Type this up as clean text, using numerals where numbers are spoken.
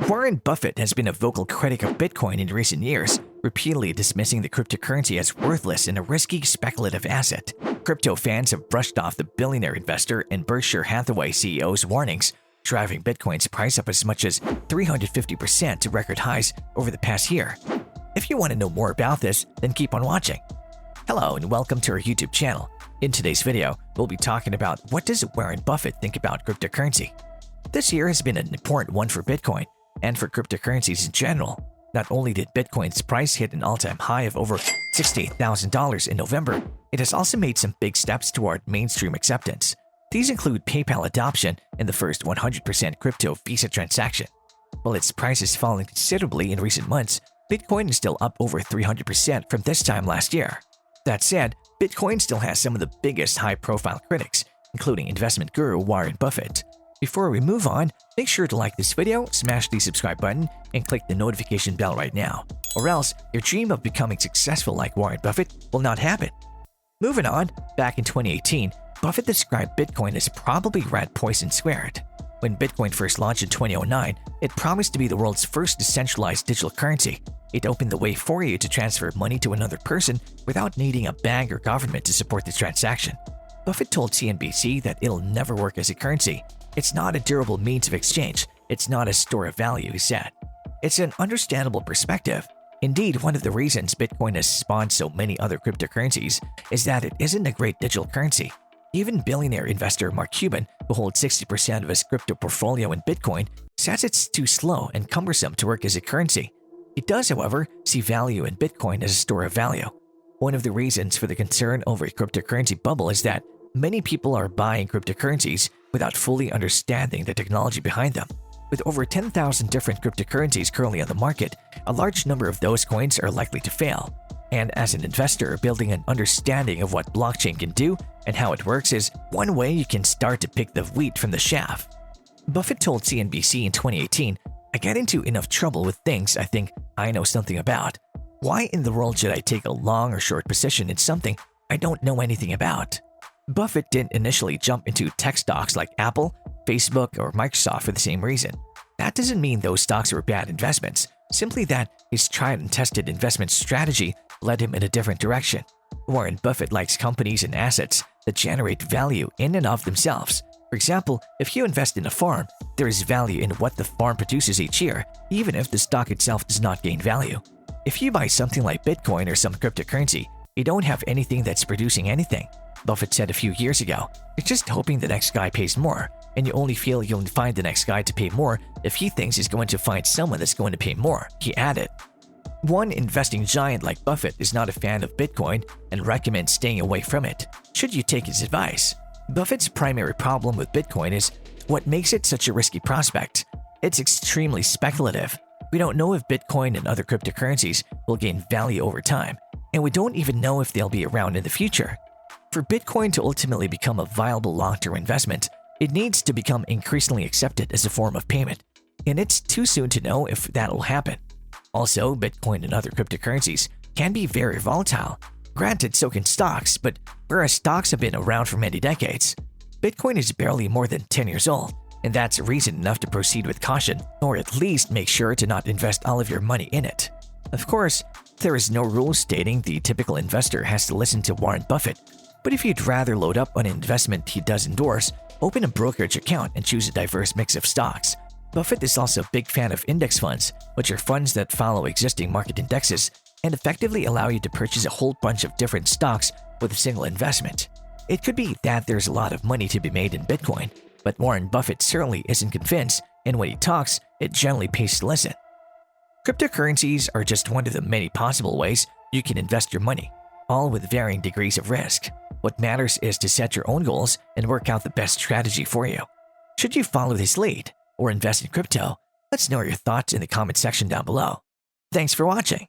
Warren Buffett has been a vocal critic of Bitcoin in recent years, repeatedly dismissing the cryptocurrency as worthless and a risky speculative asset. Crypto fans have brushed off the billionaire investor and Berkshire Hathaway CEO's warnings, driving Bitcoin's price up as much as 350% to record highs over the past year. If you want to know more about this, then keep on watching. Hello and welcome to our YouTube channel. In today's video, we'll be talking about what does Warren Buffett think about cryptocurrency. This year has been an important one for Bitcoin and for cryptocurrencies in general. Not only did Bitcoin's price hit an all-time high of over $68,000 in November, it has also made some big steps toward mainstream acceptance. These include PayPal adoption and the first 100% crypto Visa transaction. While its price has fallen considerably in recent months, Bitcoin is still up over 300% from this time last year. That said, Bitcoin still has some of the biggest high-profile critics, including investment guru Warren Buffett. Before we move on, make sure to like this video, smash the subscribe button, and click the notification bell right now, or else your dream of becoming successful like Warren Buffett will not happen. Moving on, back in 2018, Buffett described Bitcoin as probably rat poison squared. When Bitcoin first launched in 2009, it promised to be the world's first decentralized digital currency. It opened the way for you to transfer money to another person without needing a bank or government to support the transaction. Buffett told CNBC that it'll never work as a currency. It's not a durable means of exchange. It's not a store of value, he said. It's an understandable perspective. Indeed, one of the reasons Bitcoin has spawned so many other cryptocurrencies is that it isn't a great digital currency. Even billionaire investor Mark Cuban, who holds 60% of his crypto portfolio in Bitcoin, says it's too slow and cumbersome to work as a currency. He does, however, see value in Bitcoin as a store of value. One of the reasons for the concern over a cryptocurrency bubble is that many people are buying cryptocurrencies without fully understanding the technology behind them. With over 10,000 different cryptocurrencies currently on the market, a large number of those coins are likely to fail. And as an investor, building an understanding of what blockchain can do and how it works is one way you can start to pick the wheat from the chaff. Buffett told CNBC in 2018, "I get into enough trouble with things I think I know something about. Why in the world should I take a long or short position in something I don't know anything about?" Buffett didn't initially jump into tech stocks like Apple, Facebook, or Microsoft for the same reason. That doesn't mean those stocks were bad investments, simply that his tried and tested investment strategy led him in a different direction. Warren Buffett likes companies and assets that generate value in and of themselves. For example, if you invest in a farm, there is value in what the farm produces each year, even if the stock itself does not gain value. If you buy something like Bitcoin or some cryptocurrency, you don't have anything that's producing anything. Buffett said a few years ago, "You're just hoping the next guy pays more, and you only feel you'll find the next guy to pay more if he thinks he's going to find someone that's going to pay more," he added. One investing giant like Buffett is not a fan of Bitcoin and recommends staying away from it. Should you take his advice? Buffett's primary problem with Bitcoin is what makes it such a risky prospect. It's extremely speculative. We don't know if Bitcoin and other cryptocurrencies will gain value over time, and we don't even know if they'll be around in the future. For Bitcoin to ultimately become a viable long-term investment, it needs to become increasingly accepted as a form of payment, and it's too soon to know if that'll happen. Also, Bitcoin and other cryptocurrencies can be very volatile. Granted, so can stocks, but whereas stocks have been around for many decades, Bitcoin is barely more than 10 years old, and that's reason enough to proceed with caution, or at least make sure to not invest all of your money in it. Of course, there is no rule stating the typical investor has to listen to Warren Buffett, but if you'd rather load up on an investment he does endorse, open a brokerage account and choose a diverse mix of stocks. Buffett is also a big fan of index funds, which are funds that follow existing market indexes and effectively allow you to purchase a whole bunch of different stocks with a single investment. It could be that there's a lot of money to be made in Bitcoin, but Warren Buffett certainly isn't convinced, and when he talks, it generally pays to listen. Cryptocurrencies are just one of the many possible ways you can invest your money, all with varying degrees of risk. What matters is to set your own goals and work out the best strategy for you. Should you follow this lead or invest in crypto? Let's know your thoughts in the comment section down below. Thanks for watching.